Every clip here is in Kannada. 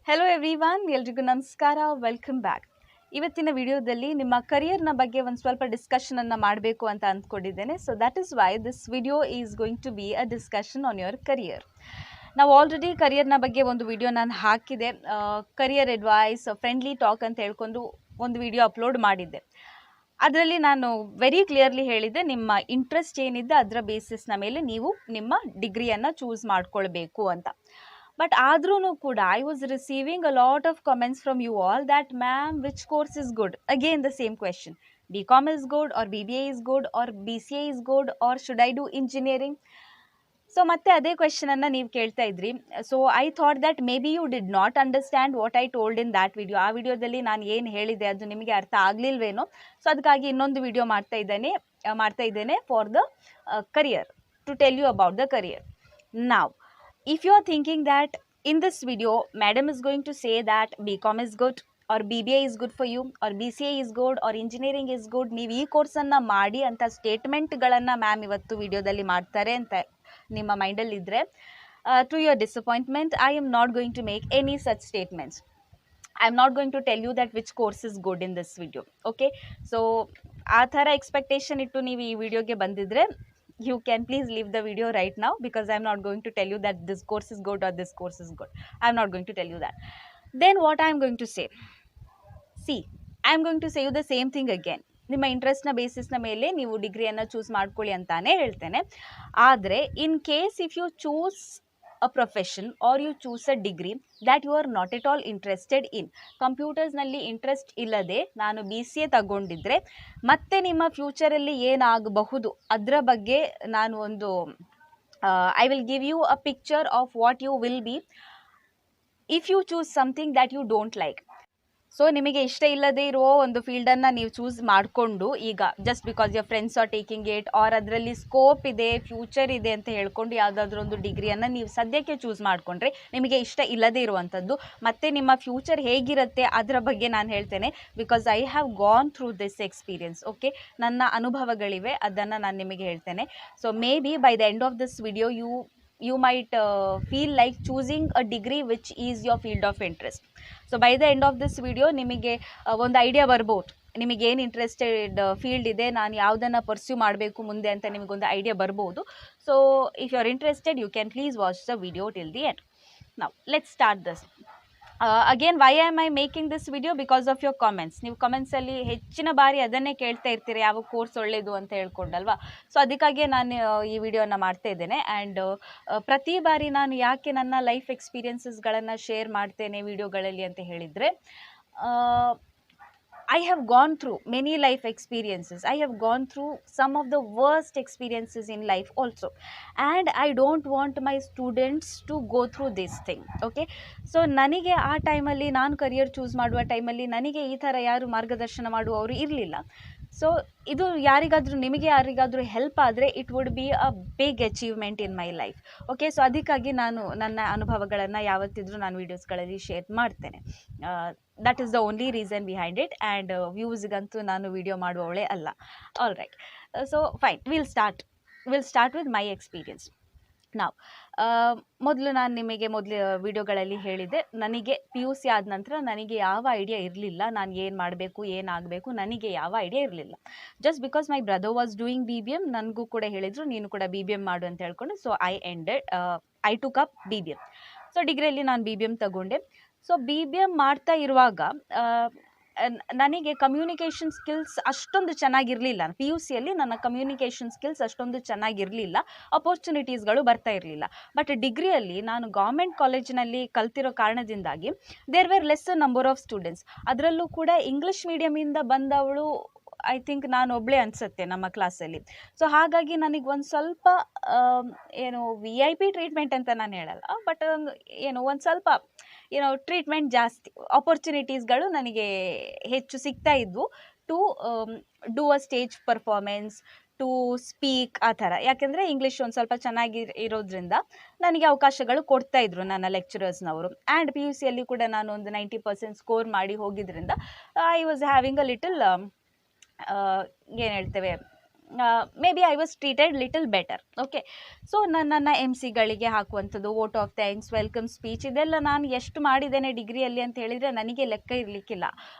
ಹೆಲೋ ಎವ್ರಿವನ್, ಎಲ್ರಿಗೂ ನಮಸ್ಕಾರ. Welcome back. ಇವತ್ತಿನ ವಿಡಿಯೋದಲ್ಲಿ ನಿಮ್ಮ ಕರಿಯರ್ನ ಬಗ್ಗೆ ಒಂದು ಸ್ವಲ್ಪ ಡಿಸ್ಕಷನನ್ನು ಮಾಡಬೇಕು ಅಂತ ಅಂದ್ಕೊಂಡಿದ್ದೇನೆ. So that is why this video is going to be a discussion on your career. ನಾವು ಆಲ್ರೆಡಿ ಕರಿಯರ್ನ ಬಗ್ಗೆ ಒಂದು ವಿಡಿಯೋ ನಾನು ಹಾಕಿದೆ. ಕರಿಯರ್ ಅಡ್ವೈಸ್, ಫ್ರೆಂಡ್ಲಿ ಟಾಕ್ ಅಂತ ಹೇಳ್ಕೊಂಡು ಒಂದು ವಿಡಿಯೋ ಅಪ್ಲೋಡ್ ಮಾಡಿದ್ದೆ. ಅದರಲ್ಲಿ ನಾನು ವೆರಿ ಕ್ಲಿಯರ್ಲಿ ಹೇಳಿದ್ದೆ, ನಿಮ್ಮ ಇಂಟ್ರೆಸ್ಟ್ ಏನಿದೆ ಅದರ ಬೇಸಿಸ್ನ ಮೇಲೆ ನೀವು ನಿಮ್ಮ ಡಿಗ್ರಿಯನ್ನು ಚೂಸ್ ಮಾಡ್ಕೊಳ್ಬೇಕು ಅಂತ. But ಆದ್ರೂ ಕೂಡ I was receiving a lot of comments from you all that ma'am, which course is good? Again the same question. BCom is good or BBA is good or BCA is good or should I do engineering? So ಮತ್ತೆ ಅದೇ ಕ್ವೆಶನನ್ನು ನೀವು ಕೇಳ್ತಾ ಇದ್ರಿ. So I thought that maybe you did not understand what I told in that video. ಆ ವಿಡಿಯೋದಲ್ಲಿ ನಾನು ಏನು ಹೇಳಿದೆ ಅದು ನಿಮಗೆ ಅರ್ಥ ಆಗಲಿಲ್ವೇನೋ. ಸೊ ಅದಕ್ಕಾಗಿ ಇನ್ನೊಂದು ವಿಡಿಯೋ ಮಾಡ್ತಾ ಇದ್ದೇನೆ for the career, to tell you about the career. ನಾವ್ if you are thinking that in this video madam is going to say that BCom is good or BBA is good for you or BCA is good or engineering is good, ನೀವು ಈ ಕೋರ್ಸನ್ನು ಮಾಡಿ ಅಂತ ಸ್ಟೇಟ್ಮೆಂಟ್ಗಳನ್ನು ಮ್ಯಾಮ್ ಇವತ್ತು ವಿಡಿಯೋದಲ್ಲಿ ಮಾಡ್ತಾರೆ ಅಂತ ನಿಮ್ಮ ಮೈಂಡಲ್ಲಿ ಇದ್ದರೆ, to your disappointment I am not going to make any such statements. I am not going to tell you that which course is good in this video. Okay, so ಆ ಥರ ಎಕ್ಸ್ಪೆಕ್ಟೇಷನ್ ಇಟ್ಟು ನೀವು ಈ ವಿಡಿಯೋಗೆ ಬಂದಿದ್ರೆ you can please leave the video right now, because I'm not going to tell you that this course is good or this course is good. I'm not going to tell you that. Then what I'm going to say, see, I'm going to say you the same thing again. ನಿಮ್ಮ ಇಂಟ್ರೆಸ್ಟ್ನ ಬೇಸಿಸ್ನ ಮೇಲೆ ನೀವು ಡಿಗ್ರಿಯನ್ನು ಚೂಸ್ ಮಾಡ್ಕೊಳ್ಳಿ ಅಂತಾನೆ ಹೇಳ್ತೇನೆ. ಆದರೆ in case if you choose a profession or you choose a degree that you are not at all interested in, ಕಂಪ್ಯೂಟರ್ಸ್ನಲ್ಲಿ ಇಂಟ್ರೆಸ್ಟ್ ಇಲ್ಲದೆ ನಾನು BCA ತಗೊಂಡಿದ್ರೆ ಮತ್ತೆ ನಿಮ್ಮ ಫ್ಯೂಚರಲ್ಲಿ ಏನಾಗಬಹುದು ಅದರ ಬಗ್ಗೆ ನಾನು ಒಂದು I will give you a picture of what you will be if you choose something that you don't like. So ನಿಮಗೆ ಇಷ್ಟ ಇಲ್ಲದೆ ಇರೋ ಒಂದು ಫೀಲ್ಡನ್ನು ನೀವು ಚೂಸ್ ಮಾಡಿಕೊಂಡು ಈಗ just because your friends are taking it or ಅದರಲ್ಲಿ ಸ್ಕೋಪ್ ಇದೆ, ಫ್ಯೂಚರ್ ಇದೆ ಅಂತ ಹೇಳ್ಕೊಂಡು ಯಾವುದಾದ್ರೂ ಒಂದು ಡಿಗ್ರಿಯನ್ನು ನೀವು ಸದ್ಯಕ್ಕೆ ಚೂಸ್ ಮಾಡಿಕೊಂಡ್ರೆ ನಿಮಗೆ ಇಷ್ಟ ಇಲ್ಲದೆ ಇರುವಂಥದ್ದು, ಮತ್ತು ನಿಮ್ಮ ಫ್ಯೂಚರ್ ಹೇಗಿರುತ್ತೆ ಅದರ ಬಗ್ಗೆ ನಾನು ಹೇಳ್ತೇನೆ. Because I have gone through this experience. Okay, ನನ್ನ ಅನುಭವಗಳಿವೆ, ಅದನ್ನು ನಾನು ನಿಮಗೆ ಹೇಳ್ತೇನೆ. So may be by the end of this video you might feel like choosing a degree which is your field of interest. So by the end of this video ನಿಮಗೆ ಒಂದು ಐಡಿಯಾ ಬರ್ಬೋದು, ನಿಮಗೇನು ಇಂಟ್ರೆಸ್ಟೆಡ್ ಫೀಲ್ಡ್ ಇದೆ, ನಾನು ಯಾವುದನ್ನು ಪರ್ಸ್ಯೂ ಮಾಡಬೇಕು ಮುಂದೆ ಅಂತ ನಿಮಗೊಂದು ಐಡಿಯಾ ಬರ್ಬೋದು. So if you are interested you can please watch the video till the end. Now let's start this. Again why am I making this video? Because of your comments. ನೀವು ಕಮೆಂಟ್ಸಲ್ಲಿ ಹೆಚ್ಚಿನ ಬಾರಿ ಅದನ್ನೇ ಕೇಳ್ತಾ ಇರ್ತೀರಿ, ಯಾವ ಕೋರ್ಸ್ ಒಳ್ಳೆಯದು ಅಂತ ಹೇಳ್ಕೊಂಡಲ್ವಾ. ಸೊ ಅದಕ್ಕಾಗಿಯೇ ನಾನು ಈ ವಿಡಿಯೋನ ಮಾಡ್ತಾ ಇದ್ದೇನೆ. ಆ್ಯಂಡ್ ಪ್ರತಿ ಬಾರಿ ನಾನು ಯಾಕೆ ನನ್ನ ಲೈಫ್ ಎಕ್ಸ್ಪೀರಿಯನ್ಸಸ್ಗಳನ್ನು ಶೇರ್ ಮಾಡ್ತೇನೆ ವಿಡಿಯೋಗಳಲ್ಲಿ ಅಂತ ಹೇಳಿದರೆ, I have gone through many life experiences. I have gone through some of the worst experiences in life also, and I don't want my students to go through this thing. Okay, so ನನಗೆ ಆ ಟೈಮಲ್ಲಿ ನಾನು ಕರಿಯರ್ ಚೂಸ್ ಮಾಡುವ ಟೈಮಲ್ಲಿ ನನಗೆ ಈ ಥರ ಯಾರು ಮಾರ್ಗದರ್ಶನ ಮಾಡುವವರು ಇರಲಿಲ್ಲ. ಸೊ ಇದು ನಿಮಗೆ ಯಾರಿಗಾದರೂ ಹೆಲ್ಪ್ ಆದರೆ it would be a big achievement in my life. Okay, so ಅದಕ್ಕಾಗಿ ನಾನು ನನ್ನ ಅನುಭವಗಳನ್ನು ಯಾವತ್ತಿದ್ರೂ ನಾನು ವೀಡಿಯೋಸ್ಗಳಲ್ಲಿ ಶೇರ್ ಮಾಡ್ತೇನೆ. That is the only reason behind it. And ವ್ಯೂಸ್ಗಂತೂ ನಾನು ವಿಡಿಯೋ ಮಾಡುವವಳೇ ಅಲ್ಲ. All right, so fine, will start with my experience. ನಾವು ನಾನು ನಿಮಗೆ ವಿಡಿಯೋಗಳಲ್ಲಿ ಹೇಳಿದೆ, ನನಗೆ PUC ಆದ ನಂತರ ನನಗೆ ಯಾವ ಐಡಿಯಾ ಇರಲಿಲ್ಲ, ನಾನು ಏನು ಮಾಡಬೇಕು ಏನಾಗಬೇಕು ನನಗೆ ಯಾವ ಐಡಿಯಾ ಇರಲಿಲ್ಲ. Just because my brother was doing BBM, ನನಗೂ ಕೂಡ ಹೇಳಿದರು ನೀನು ಕೂಡ BBM ಮಾಡು ಅಂತ ಹೇಳ್ಕೊಂಡು. So I took up BBM. So ಡಿಗ್ರಿಯಲ್ಲಿ ನಾನು BBM ತಗೊಂಡೆ. ಸೊ BBM ಮಾಡ್ತಾ ಇರುವಾಗ ನನಗೆ ಕಮ್ಯುನಿಕೇಷನ್ ಸ್ಕಿಲ್ಸ್ ಅಷ್ಟೊಂದು ಚೆನ್ನಾಗಿರಲಿಲ್ಲ. PUCಯಲ್ಲಿ ನನ್ನ ಕಮ್ಯುನಿಕೇಷನ್ ಸ್ಕಿಲ್ಸ್ ಅಷ್ಟೊಂದು ಚೆನ್ನಾಗಿರಲಿಲ್ಲ, ಅಪರ್ಚುನಿಟೀಸ್ಗಳು ಬರ್ತಾ ಇರಲಿಲ್ಲ. ಬಟ್ ಡಿಗ್ರಿಯಲ್ಲಿ ನಾನು ಗೌರ್ಮೆಂಟ್ ಕಾಲೇಜಿನಲ್ಲಿ ಕಲ್ತಿರೋ ಕಾರಣದಿಂದಾಗಿ there were less number of students. ಅದರಲ್ಲೂ ಕೂಡ ಇಂಗ್ಲೀಷ್ ಮೀಡಿಯಮಿಂದ ಬಂದವಳು ಐ ಥಿಂಕ್ ನಾನು ಒಬ್ಬಳೇ ಅನಿಸುತ್ತೆ ನಮ್ಮ ಕ್ಲಾಸಲ್ಲಿ. ಸೊ ಹಾಗಾಗಿ ನನಗೆ ಒಂದು ಸ್ವಲ್ಪ VIP ಟ್ರೀಟ್ಮೆಂಟ್ ಅಂತ ನಾನು ಹೇಳಲ್ಲ, ಬಟ್ ಒಂದು ಸ್ವಲ್ಪ ಟ್ರೀಟ್ಮೆಂಟ್ ಜಾಸ್ತಿ, ಆಪರ್ಚುನಿಟೀಸ್ಗಳು ನನಗೆ ಹೆಚ್ಚು ಸಿಗ್ತಾ ಇದ್ವು to do a stage performance, to speak, ಆ ಥರ. ಯಾಕೆಂದರೆ ಇಂಗ್ಲೀಷ್ ಒಂದು ಸ್ವಲ್ಪ ಚೆನ್ನಾಗಿ ಇರೋದ್ರಿಂದ ನನಗೆ ಅವಕಾಶಗಳು ಕೊಡ್ತಾಯಿದ್ರು ನನ್ನ ಲೆಕ್ಚರರ್ಸ್ನವರು. ಆ್ಯಂಡ್ PUCಯಲ್ಲಿ ಕೂಡ ನಾನು ಒಂದು 90% ಸ್ಕೋರ್ ಮಾಡಿ ಹೋಗಿದ್ದರಿಂದ I was having a little ಏನು ಹೇಳ್ತೇವೆ maybe I was treated little better. Okay, so ನನ್ನ ಎಮ್ ಸಿಗಳಿಗೆ ಹಾಕುವಂಥದ್ದು, vote of thanks, welcome speech, ಇದೆಲ್ಲ ನಾನು ಎಷ್ಟು ಮಾಡಿದ್ದೇನೆ ಡಿಗ್ರಿಯಲ್ಲಿ ಅಂತ ಹೇಳಿದರೆ ನನಗೆ ಲೆಕ್ಕ ಇರಲಿಕ್ಕಿಲ್ಲ.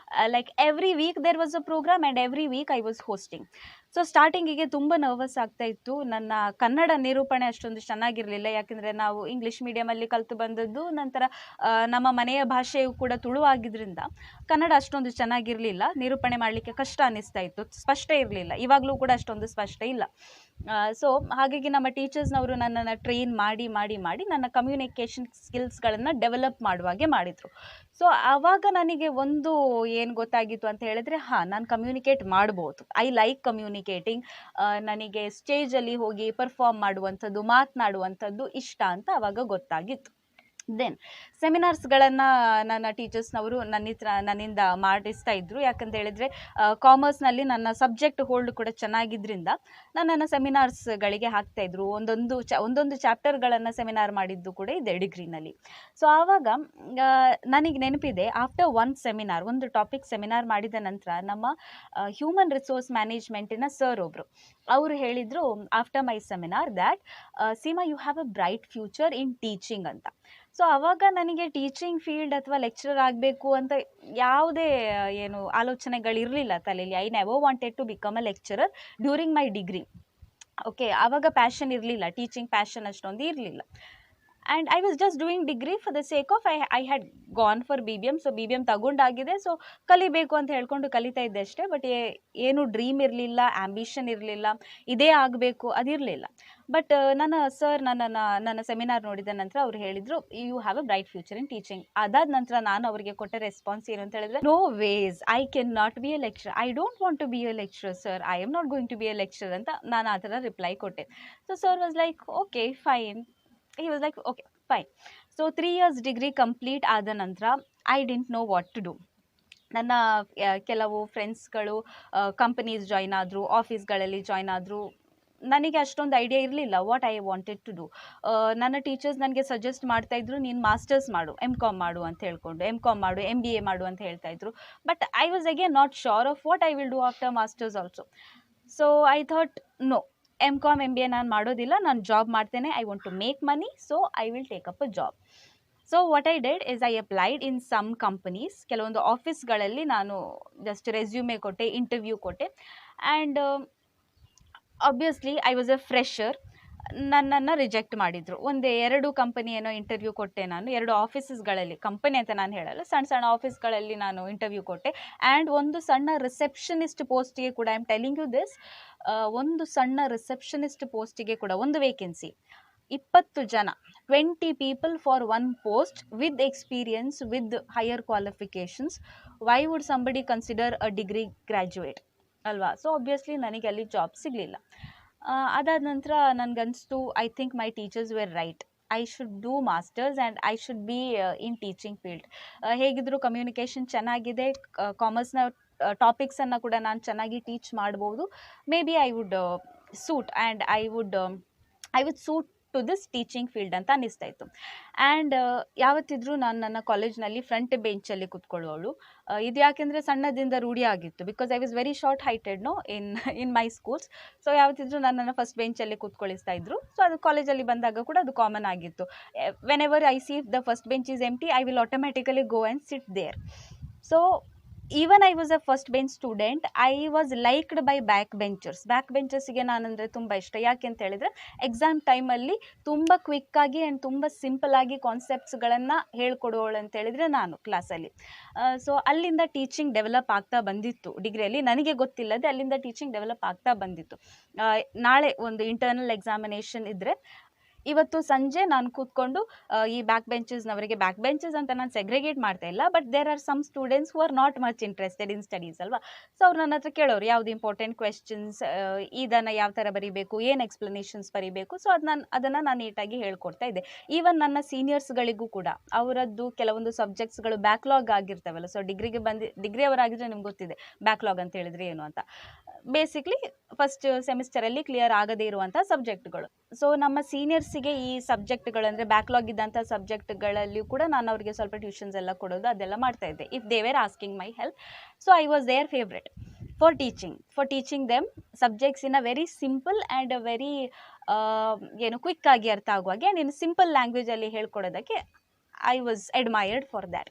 Like every week there was a program and every week I was hosting. So ಸ್ಟಾರ್ಟಿಂಗಿಗೆ ತುಂಬ ನರ್ವಸ್ ಆಗ್ತಾ ಇತ್ತು. ನನ್ನ ಕನ್ನಡ ನಿರೂಪಣೆ ಅಷ್ಟೊಂದು ಚೆನ್ನಾಗಿರಲಿಲ್ಲ, ಯಾಕೆಂದರೆ ನಾವು ಇಂಗ್ಲೀಷ್ ಮೀಡಿಯಮಲ್ಲಿ ಕಲಿತು ಬಂದದ್ದು. ನಂತರ ನಮ್ಮ ಮನೆಯ ಭಾಷೆಯು ಕೂಡ ತುಳು ಆಗಿದ್ದರಿಂದ ಕನ್ನಡ ಅಷ್ಟೊಂದು ಚೆನ್ನಾಗಿರಲಿಲ್ಲ, ನಿರೂಪಣೆ ಮಾಡಲಿಕ್ಕೆ ಕಷ್ಟ ಅನ್ನಿಸ್ತಾ ಇತ್ತು, ಸ್ಪಷ್ಟ ಇರಲಿಲ್ಲ. ಇವಾಗಲೂ ಕೂಡ ಅಷ್ಟೊಂದು ಸ್ಪಷ್ಟ ಇಲ್ಲ. ಸೊ ಹಾಗಾಗಿ ನಮ್ಮ ಟೀಚರ್ಸ್ನವರು ನನ್ನನ್ನು ಟ್ರೈನ್ ಮಾಡಿ ಮಾಡಿ ಮಾಡಿ ನನ್ನ ಕಮ್ಯುನಿಕೇಷನ್ ಸ್ಕಿಲ್ಸ್ಗಳನ್ನು ಡೆವಲಪ್ ಮಾಡುವಾಗೆ ಮಾಡಿದರು. ಸೊ ಆವಾಗ ನನಗೆ ಒಂದು ಏನು ಗೊತ್ತಾಗಿತ್ತು ಅಂತ ಹೇಳಿದ್ರೆ, ನಾನು ಕಮ್ಯುನಿಕೇಟ್ ಮಾಡ್ಬೋದು, ಐ ಲೈಕ್ ಕಮ್ಯುನಿಕೇಟಿಂಗ್, ನನಗೆ ಸ್ಟೇಜಲ್ಲಿ ಹೋಗಿ ಪರ್ಫಾರ್ಮ್ ಮಾಡುವಂಥದ್ದು, ಮಾತನಾಡುವಂಥದ್ದು ಇಷ್ಟ ಅಂತ ಆವಾಗ ಗೊತ್ತಾಗಿತ್ತು. ದೆನ್ ಸೆಮಿನಾರ್ಸ್ಗಳನ್ನು ನನ್ನ ಟೀಚರ್ಸ್ನವರು ನನ್ನಿಂದ ಮಾಡಿಸ್ತಾ ಇದ್ದರು. ಯಾಕಂತ ಹೇಳಿದರೆ ಕಾಮರ್ಸ್ನಲ್ಲಿ ನನ್ನ ಸಬ್ಜೆಕ್ಟ್ ಹೋಲ್ಡ್ ಕೂಡ ಚೆನ್ನಾಗಿದ್ದರಿಂದ ನನ್ನನ್ನು ಸೆಮಿನಾರ್ಸ್ಗಳಿಗೆ ಹಾಕ್ತಾಯಿದ್ರು. ಒಂದೊಂದು ಚಾಪ್ಟರ್ಗಳನ್ನು ಸೆಮಿನಾರ್ ಮಾಡಿದ್ದು ಕೂಡ ಇದೆ ಡಿಗ್ರಿನಲ್ಲಿ. ಸೊ ಆವಾಗ ನನಗೆ ನೆನಪಿದೆ, ಆಫ್ಟರ್ ಒಂದು ಟಾಪಿಕ್ ಸೆಮಿನಾರ್ ಮಾಡಿದ ನಂತರ ನಮ್ಮ ಹ್ಯೂಮನ್ ರಿಸೋರ್ಸ್ ಮ್ಯಾನೇಜ್ಮೆಂಟಿನ ಸರ್ ಒಬ್ಬರು ಅವರು ಹೇಳಿದರು, after my seminar that Seema you have a bright future in teaching ಅಂತ. ಸೊ ಆವಾಗ ನನಗೆ ಟೀಚಿಂಗ್ ಫೀಲ್ಡ್ ಅಥವಾ ಲೆಕ್ಚರರ್ ಆಗಬೇಕು ಅಂತ ಯಾವುದೇ ಏನು ಆಲೋಚನೆಗಳಿರಲಿಲ್ಲ ತಲೆಯಲ್ಲಿ. I never wanted to become a lecturer during my degree. Okay, ಆವಾಗ ಪ್ಯಾಷನ್ ಇರಲಿಲ್ಲ, ಟೀಚಿಂಗ್ ಪ್ಯಾಷನ್ ಅಷ್ಟೊಂದು ಇರಲಿಲ್ಲ. And I was just doing degree for the sake of I had gone for BBM. So BBM ತಗೊಂಡಾಗಿದೆ, ಸೊ ಕಲಿಬೇಕು ಅಂತ ಹೇಳ್ಕೊಂಡು ಕಲಿತಾ ಇದ್ದೆ ಅಷ್ಟೇ. ಬಟ್ ಏನು ಡ್ರೀಮ್ ಇರಲಿಲ್ಲ, ಆ್ಯಂಬಿಷನ್ ಇರಲಿಲ್ಲ, ಇದೇ ಆಗಬೇಕು ಅದಿರಲಿಲ್ಲ. ಬಟ್ ನನ್ನ ಸರ್ ನನ್ನ ಸೆಮಿನಾರ್ ನೋಡಿದ ನಂತರ ಅವ್ರು ಹೇಳಿದರು, you have a bright future in teaching. ಅದಾದ ನಂತರ ನಾನು ಅವರಿಗೆ ಕೊಟ್ಟ ರೆಸ್ಪಾನ್ಸ್ ಏನು ಅಂತ ಹೇಳಿದ್ರೆ, no ways, I can not be a lecturer, I don't want to be a lecturer sir, I am not going to be a lecturer ಅಂತ ನಾನು ಆ ಥರ ರಿಪ್ಲೈ ಕೊಟ್ಟೆ. So sir was like, okay fine. He was like, okay, fine. So 3 years degree complete ಆದ ನಂತರ I didn't know what to do. ನನ್ನ ಕೆಲವು ಫ್ರೆಂಡ್ಸ್ಗಳು ಕಂಪನೀಸ್ ಜಾಯ್ನ್ ಆದರು, ಆಫೀಸ್ಗಳಲ್ಲಿ ಜಾಯ್ನ್ ಆದರು. ನನಗೆ ಅಷ್ಟೊಂದು ಐಡಿಯಾ ಇರಲಿಲ್ಲ what I wanted to do. ನನ್ನ ಟೀಚರ್ಸ್ ನನಗೆ ಸಜೆಸ್ಟ್ ಮಾಡ್ತಾಯಿದ್ರು, ನೀನು ಮಾಸ್ಟರ್ಸ್ ಮಾಡು, MCOM ಮಾಡು ಅಂತ ಹೇಳ್ಕೊಂಡು, MCOM ಮಾಡು, MBA ಮಾಡು ಅಂತ ಹೇಳ್ತಾಯಿದ್ರು. But I was again not sure of what I will do after masters also. So I thought, no, MCOM MBA ನಾನು ಮಾಡೋದಿಲ್ಲ, ನಾನು ಜಾಬ್ ಮಾಡ್ತೇನೆ, I want to make money, so I will take up a job. So what I did is I applied in some companies. ಕೆಲವೊಂದು ಆಫೀಸ್ಗಳಲ್ಲಿ ನಾನು ಜಸ್ಟ್ ರೆಸ್ಯೂಮೆ ಕೊಟ್ಟೆ, ಇಂಟರ್ವ್ಯೂ ಕೊಟ್ಟೆ. And obviously I was a fresher, ನನ್ನನ್ನು ರಿಜೆಕ್ಟ್ ಮಾಡಿದರು. 2 ಕಂಪನಿ ಏನೋ ಇಂಟರ್ವ್ಯೂ ಕೊಟ್ಟೆ ನಾನು, 2 ಆಫೀಸಸ್ಗಳಲ್ಲಿ, ಕಂಪನಿ ಅಂತ ನಾನು ಹೇಳಲ್ಲ, ಸಣ್ಣ ಸಣ್ಣ ಆಫೀಸ್ಗಳಲ್ಲಿ ನಾನು ಇಂಟರ್ವ್ಯೂ ಕೊಟ್ಟೆ. ಆ್ಯಂಡ್ ಒಂದು ಸಣ್ಣ ರಿಸೆಪ್ಷನಿಸ್ಟ್ ಪೋಸ್ಟಿಗೆ ಕೂಡ, I am telling you this, ಒಂದು ಸಣ್ಣ ರಿಸೆಪ್ಷನಿಸ್ಟ್ ಪೋಸ್ಟಿಗೆ ಕೂಡ ಒಂದು ವೇಕೆನ್ಸಿ, 20 ಜನ, 20 people for 1 post with experience, with higher qualifications. Why would somebody consider a degree graduate ಅಲ್ವಾ? ಸೊ ಆಬ್ವಿಯಸ್ಲಿ ನನಗೆ ಅಲ್ಲಿ ಜಾಬ್ ಸಿಗಲಿಲ್ಲ. ಅದಾದ ನಂತರ ನನಗನ್ನಿಸ್ತು, I think my teachers were right, I should do masters and I should be in teaching field. ಹೇಗಿದ್ದರೂ ಕಮ್ಯುನಿಕೇಷನ್ ಚೆನ್ನಾಗಿದೆ, ಕಾಮರ್ಸ್ನ ಟಾಪಿಕ್ಸನ್ನು ಕೂಡ ನಾನು ಚೆನ್ನಾಗಿ ಟೀಚ್ ಮಾಡ್ಬೋದು. Maybe I would suit and I would suit to this teaching field ಅಂತ ಅನ್ನಿಸ್ತಾ ಇತ್ತು. ಆ್ಯಂಡ್ ಯಾವತ್ತಿದ್ರೂ ನಾನು ನನ್ನ ಕಾಲೇಜ್ನಲ್ಲಿ ಫ್ರಂಟ್ ಬೆಂಚಲ್ಲಿ ಕೂತ್ಕೊಳ್ಳೋಳು. ಇದು ಯಾಕೆಂದರೆ ಸಣ್ಣದಿಂದ ರೂಢಿ ಆಗಿತ್ತು, because I was very short heighted in my schools. So ಯಾವತ್ತಿದ್ರೂ ನನ್ನನ್ನು ಫಸ್ಟ್ ಬೆಂಚಲ್ಲಿ ಕೂತ್ಕೊಳ್ಳಿಸ್ತಾ ಇದ್ರು. ಸೊ ಅದು ಕಾಲೇಜಲ್ಲಿ ಬಂದಾಗ ಕೂಡ ಅದು ಕಾಮನ್ ಆಗಿತ್ತು. Whenever I see the first bench is empty, I will automatically go and sit there. So even I was a first bench student, I was liked by back ಬೆಂಚರ್ಸಿಗೆ ನಾನಂದರೆ ತುಂಬ ಇಷ್ಟ. ಯಾಕೆ ಅಂತ ಹೇಳಿದರೆ, ಎಕ್ಸಾಮ್ ಟೈಮಲ್ಲಿ ತುಂಬ ಕ್ವಿಕ್ಕಾಗಿ ಆ್ಯಂಡ್ ತುಂಬ ಸಿಂಪಲ್ಲಾಗಿ ಕಾನ್ಸೆಪ್ಟ್ಸ್ಗಳನ್ನು ಹೇಳ್ಕೊಡೋಳು ಅಂತ ಹೇಳಿದರೆ ನಾನು ಕ್ಲಾಸಲ್ಲಿ. ಸೊ ಅಲ್ಲಿಂದ ಟೀಚಿಂಗ್ ಡೆವಲಪ್ ಆಗ್ತಾ ಬಂದಿತ್ತು. ಡಿಗ್ರಿಯಲ್ಲಿ ನನಗೆ ಗೊತ್ತಿಲ್ಲದೆ ಅಲ್ಲಿಂದ ಟೀಚಿಂಗ್ ಡೆವಲಪ್ ಆಗ್ತಾ ಬಂದಿತ್ತು. ನಾಳೆ ಒಂದು ಇಂಟರ್ನಲ್ ಎಕ್ಸಾಮಿನೇಷನ್ ಇದ್ದರೆ, ಇವತ್ತು ಸಂಜೆ ನಾನು ಕೂತ್ಕೊಂಡು ಈ ಬ್ಯಾಕ್ ಬೆಂಚಸ್ ಅಂತ ನಾನು ಸೆಗ್ರಿಗೇಟ್ ಮಾಡ್ತಾ ಇಲ್ಲ, but there are some students who are not much interested in studies ಅಲ್ವಾ. ಸೊ ಅವ್ರು ನನ್ನ ಹತ್ರ ಕೇಳೋರು, ಯಾವುದು ಇಂಪಾರ್ಟೆಂಟ್ ಕ್ವೆಶ್ಚನ್ಸ್, ಇದನ್ನು ಯಾವ ಥರ ಬರೀಬೇಕು, ಏನು ಎಕ್ಸ್ಪ್ಲನೇಷನ್ಸ್ ಬರೀಬೇಕು. ಸೊ ಅದನ್ನು ನಾನು ನೀಟಾಗಿ ಹೇಳ್ಕೊಡ್ತಾ ಇದ್ದೆ. ಈವನ್ ನನ್ನ ಸೀನಿಯರ್ಸ್ಗಳಿಗೂ ಕೂಡ ಅವರದ್ದು ಕೆಲವೊಂದು ಸಬ್ಜೆಕ್ಟ್ಸ್ಗಳು ಬ್ಯಾಕ್ಲಾಗ್ ಆಗಿರ್ತವಲ್ಲ. ಸೊ ಡಿಗ್ರಿ ಅವರಾಗಿದ್ದರೆ ನಿಮ್ಗೆ ಗೊತ್ತಿದೆ ಬ್ಯಾಕ್ಲಾಗ್ ಅಂತ ಹೇಳಿದರೆ ಏನು ಅಂತ. ಬೇಸಿಕ್ಲಿ ಫಸ್ಟ್ ಸೆಮಿಸ್ಟರಲ್ಲಿ ಕ್ಲಿಯರ್ ಆಗದೇ ಇರುವಂಥ ಸಬ್ಜೆಕ್ಟ್ಗಳು. ಸೊ ನಮ್ಮ ಸೀನಿಯರ್ಸಿಗೆ ಈ ಸಬ್ಜೆಕ್ಟ್ಗಳು ಅಂದರೆ ಬ್ಯಾಕ್ಲಾಗ್ ಇದ್ದಂಥ ಸಬ್ಜೆಕ್ಟ್ಗಳಲ್ಲಿಯೂ ಕೂಡ ನಾನು ಅವರಿಗೆ ಸ್ವಲ್ಪ ಟ್ಯೂಷನ್ಸ್ ಎಲ್ಲ ಕೊಡೋದು ಅದೆಲ್ಲ ಮಾಡ್ತಾ ಇದ್ದೆ, if they were asking my help. So I was their favourite. For teaching them subjects in a very simple and very ಏನು ಕ್ವಿಕ್ ಆಗಿ ಅರ್ಥ ಆಗುವಾಗೆ ಆ್ಯಂಡ್ ಇನ್ ಸಿಂಪಲ್ ಲ್ಯಾಂಗ್ವೇಜಲ್ಲಿ ಹೇಳ್ಕೊಡೋದಕ್ಕೆ I was admired for that.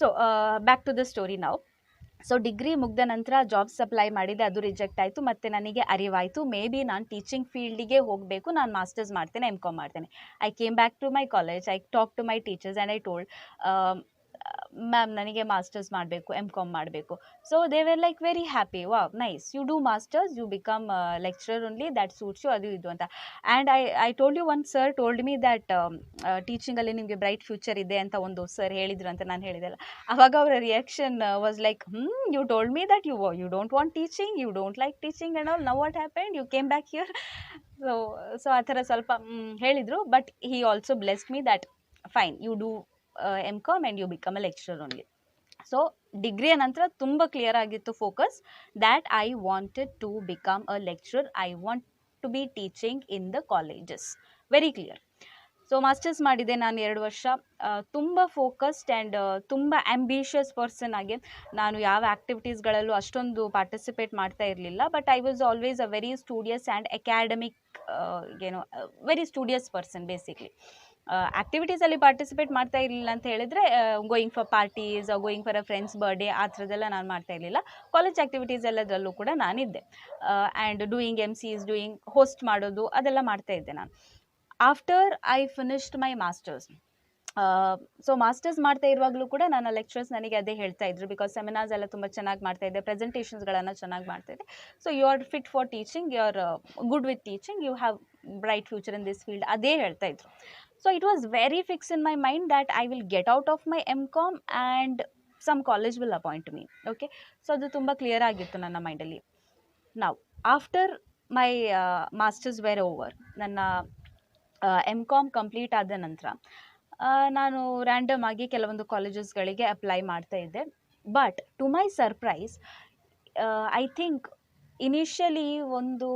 So back to the story ನಾವು. ಸೊ ಡಿಗ್ರಿ ಮುಗ್ದ ನಂತರ ಜಾಬ್ಸ್ ಅಪ್ಲೈ ಮಾಡಿದೆ, ಅದು ರಿಜೆಕ್ಟ್ ಆಯಿತು. ಮತ್ತು ನನಗೆ ಅರಿವಾಯಿತು ಮೇ ಬಿ ನಾನು ಟೀಚಿಂಗ್ ಫೀಲ್ಡಿಗೆ ಹೋಗಬೇಕು, ನಾನು ಮಾಸ್ಟರ್ಸ್ ಮಾಡ್ತೇನೆ, MCOM ಮಾಡ್ತೇನೆ. I came back to my college, I talk to my teachers and I told ma'am ನನಗೆ ಮಾಸ್ಟರ್ಸ್ ಮಾಡಬೇಕು, MCOM ಮಾಡಬೇಕು. So they were like very happy, wow nice, you do masters, you become lecturer only, that suits you, ಅದು ಇದು ಅಂತ. And I told you, one sir told me that ಟೀಚಿಂಗಲ್ಲಿ ನಿಮಗೆ ಬ್ರೈಟ್ ಫ್ಯೂಚರ್ ಇದೆ ಅಂತ ಒಂದು ಸರ್ ಹೇಳಿದ್ರು ಅಂತ ನಾನು ಹೇಳಿದೆಲ್ಲ. ಆವಾಗ ಅವರ reaction was like, you told me that you don't want teaching, you don't like teaching and all, now what happened, you came back here. So ಆ ಥರ ಸ್ವಲ್ಪ ಹೇಳಿದರು. But he also blessed me that fine, you do MCOM and you become a lecturer only. So ಡಿಗ್ರಿಯ ನಂತರ ತುಂಬ ಕ್ಲಿಯರ್ ಆಗಿತ್ತು focus, that I wanted to become a lecturer, I want to be teaching in the colleges, very clear. So masters ಮಾಡಿದೆ ನಾನು 2 ವರ್ಷ. ತುಂಬ ಫೋಕಸ್ಡ್ ಆ್ಯಂಡ್ ತುಂಬ ಆ್ಯಂಬಿಷಿಯಸ್ ಪರ್ಸನ್ ಆಗಿ ನಾನು ಯಾವ ಆ್ಯಕ್ಟಿವಿಟೀಸ್ಗಳಲ್ಲೂ ಅಷ್ಟೊಂದು ಪಾರ್ಟಿಸಿಪೇಟ್ ಮಾಡ್ತಾ ಇರಲಿಲ್ಲ. But I was always a very studious and academic very studious person. Basically ಆ್ಯಕ್ಟಿವಿಟೀಸಲ್ಲಿ ಪಾರ್ಟಿಸಿಪೇಟ್ ಮಾಡ್ತಾ ಇರಲಿಲ್ಲ ಅಂತ ಹೇಳಿದರೆ, going for parties, going for a friends birthday, ಆ ಥರದ್ದೆಲ್ಲ ನಾನು ಮಾಡ್ತಾ ಇರಲಿಲ್ಲ. ಕಾಲೇಜ್ ಆ್ಯಕ್ಟಿವಿಟೀಸ್ ಎಲ್ಲದರಲ್ಲೂ ಕೂಡ ನಾನಿದ್ದೆ. And doing MCs, doing host ಮಾಡೋದು ಅದೆಲ್ಲ ಮಾಡ್ತಾ ಇದ್ದೆ ನಾನು. After I finished my masters, so masters ಮಾಡ್ತಾ ಇರುವಾಗಲೂ ಕೂಡ ನನ್ನ ಲೆಕ್ಚರ್ಸ್ ನನಗೆ ಅದೇ ಹೇಳ್ತಾ ಇದ್ರು, ಬಿಕಾಸ್ ಸೆಮಿನಾರ್ಸ್ ಎಲ್ಲ ತುಂಬ ಚೆನ್ನಾಗಿ ಮಾಡ್ತಾ ಇದ್ದೆ, ಪ್ರೆಸೆಂಟೇಷನ್ಸ್ಗಳನ್ನು ಚೆನ್ನಾಗಿ ಮಾಡ್ತಾ ಇದ್ದೆ. So you are fit for teaching, you are good with teaching, you have bright future in this field, ಅದೇ ಹೇಳ್ತಾ ಇದ್ರು. So it was very fix in my mind that I will get out of my MCOM and some college will appoint me. Okay, so ಅದು ತುಂಬ ಕ್ಲಿಯರ್ ಆಗಿತ್ತು ನನ್ನ ಮೈಂಡಲ್ಲಿ. ನಾವು after my masters were over, ನನ್ನ MCOM ಕಂಪ್ಲೀಟ್ ಆದ ನಂತರ ನಾನು ರ್ಯಾಂಡಮ್ ಆಗಿ ಕೆಲವೊಂದು ಕಾಲೇಜಸ್ಗಳಿಗೆ ಅಪ್ಲೈ ಮಾಡ್ತಾ ಇದ್ದೆ. But to my surprise, I think initially ಒಂದು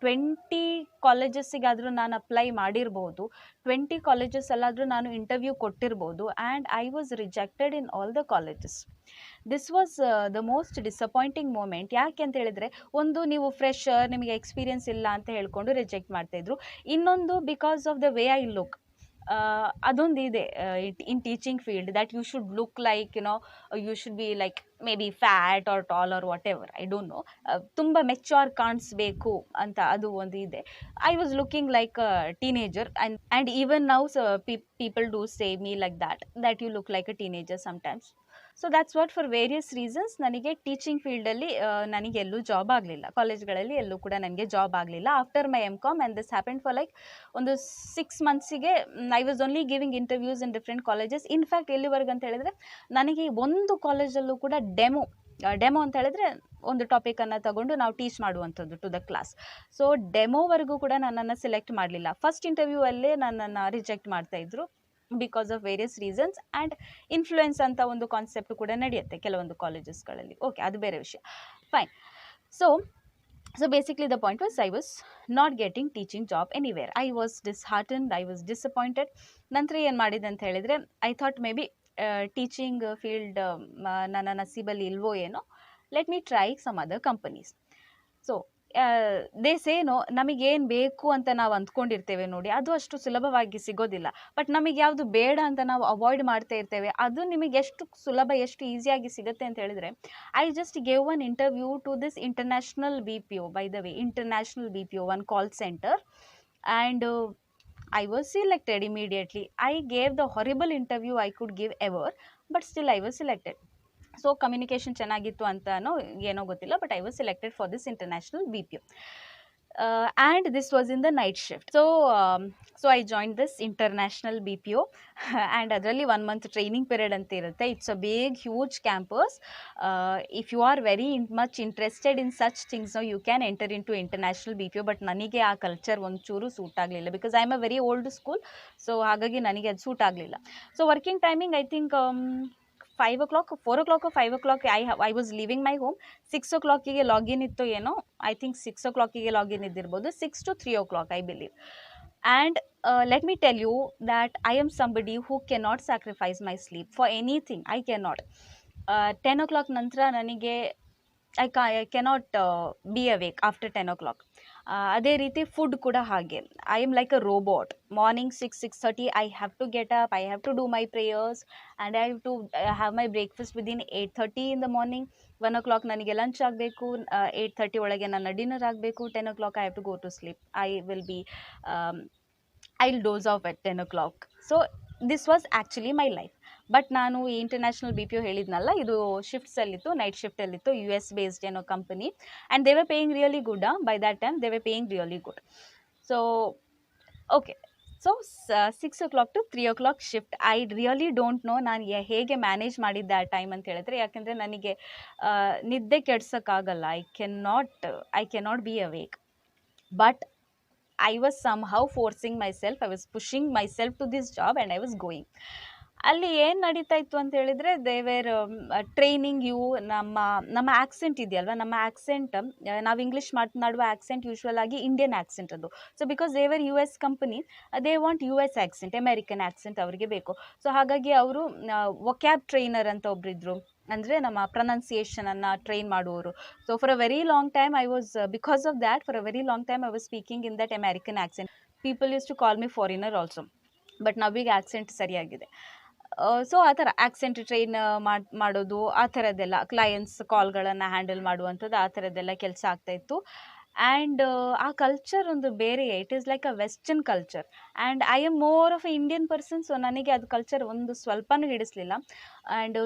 20 ಕಾಲೇಜಸ್ಸಿಗಾದರೂ ನಾನು ಅಪ್ಲೈ ಮಾಡಿರ್ಬೋದು, 20 ಕಾಲೇಜಸ್ಸಲ್ಲಾದರೂ ನಾನು ಇಂಟರ್ವ್ಯೂ ಕೊಟ್ಟಿರ್ಬೋದು, and I was rejected in all the colleges. This was the most disappointing moment. ಯಾಕೆ ಅಂತ ಹೇಳಿದರೆ, ಒಂದು ನೀವು ಫ್ರೆಶರ್, ನಿಮಗೆ ಎಕ್ಸ್ಪೀರಿಯನ್ಸ್ ಇಲ್ಲ ಅಂತ ಹೇಳ್ಕೊಂಡು ರಿಜೆಕ್ಟ್ ಮಾಡ್ತಾಯಿದ್ರು. ಇನ್ನೊಂದು because of the way I look, ಅದೊಂದು ಇದೆ in teaching field, that you should look like you should be like maybe fat or tall or whatever, I don't know, ತುಂಬ ಮೆಚ್ಯೂರ್ ಕಾಣಿಸ್ಬೇಕು ಅಂತ ಅದು ಒಂದು ಇದೆ. I was looking like a teenager, and even now people do say me like that you look like a teenager sometimes. So that's what, for various reasons ನನಗೆ ಟೀಚಿಂಗ್ ಫೀಲ್ಡಲ್ಲಿ ನನಗೆ ಎಲ್ಲೂ ಜಾಬ್ ಆಗಲಿಲ್ಲ, ಕಾಲೇಜ್ಗಳಲ್ಲಿ ಎಲ್ಲೂ ಕೂಡ ನನಗೆ ಜಾಬ್ ಆಗಲಿಲ್ಲ after my MCOM. And this happened for like ಒಂದು 6 ಮಂತ್ಸಿಗೆ I was only giving interviews in different colleges. In fact ಎಲ್ಲಿವರೆಗೆ ಅಂತ ಹೇಳಿದ್ರೆ, ನನಗೆ ಒಂದು ಕಾಲೇಜಲ್ಲೂ ಕೂಡ ಡೆಮೋ ಅಂತ ಹೇಳಿದ್ರೆ ಒಂದು ಟಾಪಿಕನ್ನು ತಗೊಂಡು ನಾವು ಟೀಚ್ ಮಾಡುವಂಥದ್ದು ಟು ದ ಕ್ಲಾಸ್. ಸೊ ಡೆಮೋವರೆಗೂ ಕೂಡ ನನ್ನನ್ನು ಸೆಲೆಕ್ಟ್ ಮಾಡಲಿಲ್ಲ. ಫಸ್ಟ್ ಇಂಟರ್ವ್ಯೂ ಅಲ್ಲೇ ನನ್ನನ್ನು ರಿಜೆಕ್ಟ್ ಮಾಡ್ತಾಯಿದ್ರು because of various reasons. And influence ಅಂತ ಒಂದು ಕಾನ್ಸೆಪ್ಟ್ ಕೂಡ ನಡೆಯುತ್ತೆ ಕೆಲವೊಂದು ಕಾಲೇಜಸ್ಗಳಲ್ಲಿ. ಓಕೆ, ಅದು ಬೇರೆ ವಿಷಯ, fine. So basically the point was, I was not getting teaching job anywhere. I was disheartened, I was disappointed. ನಂತರ ಏನು ಮಾಡಿದೆ ಅಂತ ಹೇಳಿದರೆ, I thought maybe teaching field ನನ್ನ ನಸೀಬಲ್ಲಿ ಇಲ್ವೋ ಏನೋ, let me try some other companies. So ದೇಸೇನೋ ನಮಗೇನು ಬೇಕು ಅಂತ ನಾವು ಅಂದ್ಕೊಂಡಿರ್ತೇವೆ ನೋಡಿ, ಅದು ಅಷ್ಟು ಸುಲಭವಾಗಿ ಸಿಗೋದಿಲ್ಲ. ಬಟ್ ನಮಗೆ ಯಾವುದು ಬೇಡ ಅಂತ ನಾವು ಅವಾಯ್ಡ್ ಮಾಡ್ತಾ ಇರ್ತೇವೆ, ಅದು ನಿಮಗೆ ಎಷ್ಟು ಸುಲಭ, ಎಷ್ಟು ಈಸಿಯಾಗಿ ಸಿಗುತ್ತೆ ಅಂತ ಹೇಳಿದರೆ, I just gave one interview to this international BPO, by the way international BPO, one call centre, and I was selected immediately. I gave the horrible interview I could give ever, but still I was selected. So communication ಚೆನ್ನಾಗಿತ್ತು ಅಂತನೋ ಏನೋ ಗೊತ್ತಿಲ್ಲ, but I was selected for this international BPO. And this was in the night shift. So I joined this international BPO and ಅದರಲ್ಲಿ 1 month training period ಅಂತ ಇರುತ್ತೆ. It's a big huge campus. If you are very much interested in such things, now you can enter into international BPO. But ನನಗೆ ಆ ಕಲ್ಚರ್ ಒಂಚೂರು ಸೂಟ್ ಆಗಲಿಲ್ಲ, because I am a very old school. So ಹಾಗಾಗಿ ನನಗೆ ಅದು ಸೂಟ್ ಆಗಲಿಲ್ಲ. So working timing I think 5 o'clock, 4 o'clock or 5 o'clock I was leaving my home. 6 o'clockಗೆ login ಇತ್ತು ಏನೋ, I think 6 o'clockಗೆ login ಇದ್ದಿರ್ಬೋದು, 6 to 3 o'clock I believe. And let me tell you that I am somebody who cannot sacrifice my sleep for anything. I cannot. 10 o'clock ನಂತರ ನನಗೆ I cannot be awake after 10 o'clock. ಅದೇ ರೀತಿ ಫುಡ್ ಕೂಡ ಹಾಗೆ. I am like a robot. Morning 6:30 I have to get up, I have to do my prayers and I have to have my breakfast within 8:30 in the morning. 1 o'clock ನನಗೆ ಲಂಚ್ ಆಗಬೇಕು, 8:30 ಒಳಗೆ ನನ್ನ ಡಿನ್ನರ್ ಆಗಬೇಕು, 10 o'clock I have to go to sleep. I will doze off at 10 o'clock. So this was actually my life. But ನಾನು ಈ ಇಂಟರ್ನ್ಯಾಷನಲ್ BPO ಹೇಳಿದ್ನಲ್ಲ, ಇದು ಶಿಫ್ಟ್ಸಲ್ಲಿತ್ತು, ನೈಟ್ ಶಿಫ್ಟಲ್ಲಿತ್ತು, US ಬೇಸ್ಡ್ ಏನೋ company. And they were paying really good. By that time they were paying really good. So okay, so 6 o'clock to 3 o'clock shift. I really don't know ನಾನು ಹೇಗೆ ಮ್ಯಾನೇಜ್ ಮಾಡಿದ್ದೆ ಆ ಟೈಮ್ ಅಂತ ಹೇಳಿದ್ರೆ, ಯಾಕೆಂದರೆ ನನಗೆ ನಿದ್ದೆ ಕೆಡ್ಸೋಕ್ಕಾಗಲ್ಲ. I cannot be awake. But I was somehow forcing myself, I was pushing myself to this job and I was going. ಅಲ್ಲಿ ಏನು ನಡೀತಾ ಇತ್ತು ಅಂತ ಹೇಳಿದರೆ, ದೇ ವೇರ್ ಟ್ರೈನಿಂಗ್ ಯು. ನಮ್ಮ ಆ್ಯಕ್ಸೆಂಟ್ ಇದೆಯಲ್ವ, ನಮ್ಮ ಆ್ಯಕ್ಸೆಂಟ್, ನಾವು ಇಂಗ್ಲೀಷ್ ಮಾತನಾಡುವ ಆ್ಯಕ್ಸೆಂಟ್ ಯೂಶ್ವಲ್ ಆಗಿ ಇಂಡಿಯನ್ ಆ್ಯಕ್ಸೆಂಟ್ ಅದು. So because they were US company, they want US accent, American accent ಅವರಿಗೆ ಬೇಕು. ಸೊ ಹಾಗಾಗಿ ಅವರು ವೊಕ್ಯಾಬ್ ಟ್ರೈನರ್ ಅಂತ ಒಬ್ಬರಿದ್ರು, ಅಂದರೆ ನಮ್ಮ ಪ್ರೊನೌನ್ಸಿಯೇಷನನ್ನು ಟ್ರೈನ್ ಮಾಡುವವರು. So for a very long time I was, because of that, for a very long time I was speaking in that American accent. People use to call me foreigner also. But ನಾವೀಗ ಆ್ಯಕ್ಸೆಂಟ್ ಸರಿಯಾಗಿದೆ. ಸೊ ಆ ಥರ ಆ್ಯಕ್ಸೆಂಟ್ ಟ್ರೈನ್ ಮಾಡೋದು, ಆ ಥರದ್ದೆಲ್ಲ ಕ್ಲೈಯಂಟ್ಸ್ ಕಾಲ್ಗಳನ್ನು ಹ್ಯಾಂಡಲ್ ಮಾಡುವಂಥದ್ದು, ಆ ಥರದ್ದೆಲ್ಲ ಕೆಲಸ ಆಗ್ತಾಯಿತ್ತು. ಆ್ಯಂಡ್ ಆ ಕಲ್ಚರ್ ಒಂದು ಬೇರೆ, it is like a western culture. And I am more of a Indian person. So ನನಗೆ ಅದು ಕಲ್ಚರ್ ಒಂದು ಸ್ವಲ್ಪನೂ ಹಿಡಿಸ್ಲಿಲ್ಲ. And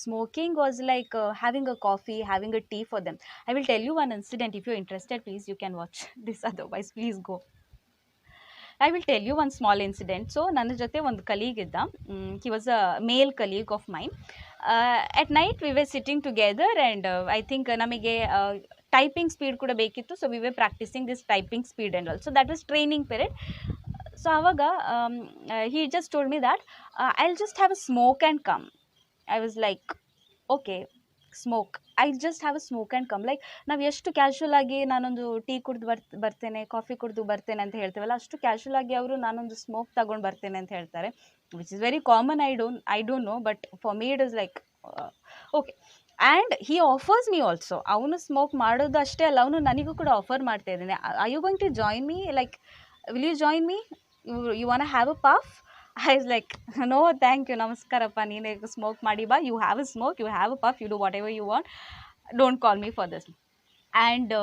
smoking was like having a coffee, having a tea for them. I will tell you one incident. If you're interested, please you can watch this, otherwise please go. I will tell you one small incident. So ನನ್ನ ಜೊತೆ ಒಂದು ಕಲೀಗ್ ಇದ್ದ. He was a male colleague of mine. At night we were sitting together and I think ನಮಗೆ ಟೈಪಿಂಗ್ ಸ್ಪೀಡ್ ಕೂಡ ಬೇಕಿತ್ತು. So we were practising this typing speed and all. So that was training period. So ಆವಾಗ he just told me that I'll just have a smoke and come. I was like, okay, smoke. I just have a smoke and come. Like ನಾವು ಎಷ್ಟು ಕ್ಯಾಶುವಲ್ ಆಗಿ ನಾನೊಂದು ಟೀ ಕುಡ್ದು ಬರ್ತೇನೆ, ಕಾಫಿ ಕುಡ್ದು ಬರ್ತೇನೆ ಅಂತ ಹೇಳ್ತೇವಲ್ಲ, ಅಷ್ಟು ಕ್ಯಾಶುವಲ್ ಆಗಿ ಅವರು ನಾನೊಂದು ಸ್ಮೋಕ್ ತಗೊಂಡು ಬರ್ತೇನೆ ಅಂತ ಹೇಳ್ತಾರೆ, which is very common. I don't know, but for me it is like okay. And he offers me also. ಅವನು ಸ್ಮೋಕ್ ಮಾಡೋದು ಅಷ್ಟೇ ಅಲ್ಲ, ಅವನು ನನಗೂ ಕೂಡ ಆಫರ್ ಮಾಡ್ತಾ ಇದ್ದಾನೆ. I you going to join me? Like, will you join me? You want have a puff? I was like, no thank you, ನಮಸ್ಕಾರಪ್ಪ, ನೀನೇ ಸ್ಮೋಕ್ ಮಾಡಿ ಬಾ, you have a smoke, you have a puff, you do whatever you want, don't call me for this. And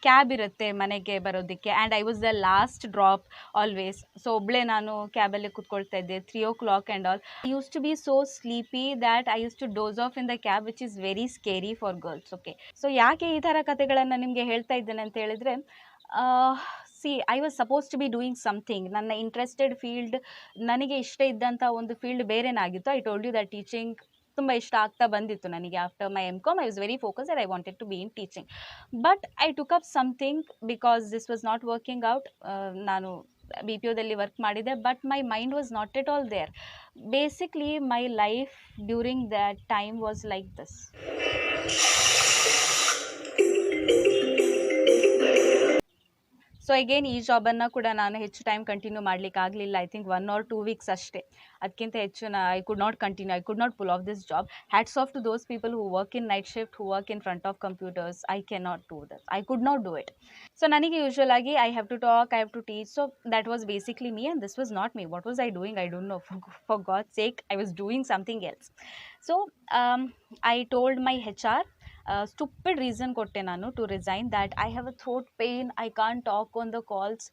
cab ಇರುತ್ತೆ ಮನೆಗೆ ಬರೋದಕ್ಕೆ. And I was the last drop always. So ಒಬ್ಬಳೇ ನಾನು ಕ್ಯಾಬಲ್ಲಿ ಕೂತ್ಕೊಳ್ತಾ ಇದ್ದೆ 3 o'clock and all. I use to be so sleepy that I use to doze off in the cab, which is very scary for girls. Okay, so ಯಾಕೆ ಈ ಥರ ಕಥೆಗಳನ್ನು ನಿಮಗೆ ಹೇಳ್ತಾ ಇದ್ದೇನೆ ಅಂತ ಹೇಳಿದರೆ, I was suppose to be doing something. ನನ್ನ ಇಂಟ್ರೆಸ್ಟೆಡ್ ಫೀಲ್ಡ್, ನನಗೆ ಇಷ್ಟ ಇದ್ದಂಥ ಒಂದು ಫೀಲ್ಡ್ ಬೇರೆನಾಗಿತ್ತು. I told you that teaching ತುಂಬ ಇಷ್ಟ ಆಗ್ತಾ ಬಂದಿತ್ತು ನನಗೆ. After my MCom I was very focus and I wanted to be in teaching. But I took up something because this was not working out. ನಾನು BPOದಲ್ಲಿ ವರ್ಕ್ ಮಾಡಿದೆ, but my mind was not at all there. Basically my life during that time was like this. So again ಈ ಜಾಬನ್ನು ಕೂಡ ನಾನು ಹೆಚ್ಚು ಟೈಮ್ ಕಂಟಿನ್ಯೂ ಮಾಡಲಿಕ್ಕೆ ಆಗಲಿಲ್ಲ. ಐ ಥಿಂಕ್ 1 or 2 weeks ಅಷ್ಟೇ, ಅದಕ್ಕಿಂತ ಹೆಚ್ಚು I could not continue, I could not pull off this job. Hats off to those people who work in night shift, who work in front of computers. I can not do that, I could not do it. So ನನಗೆ ಯೂಶ್ವಲ್ ಆಗಿ I have to talk, I have to teach. So that was basically me and this was not me. What was I doing? I don't no. For god sake, I was doing something else. So I told my HR, stupid reason ಕೊಟ್ಟೆ ನಾನು to resign, that I have a throat pain, I can't talk on the calls,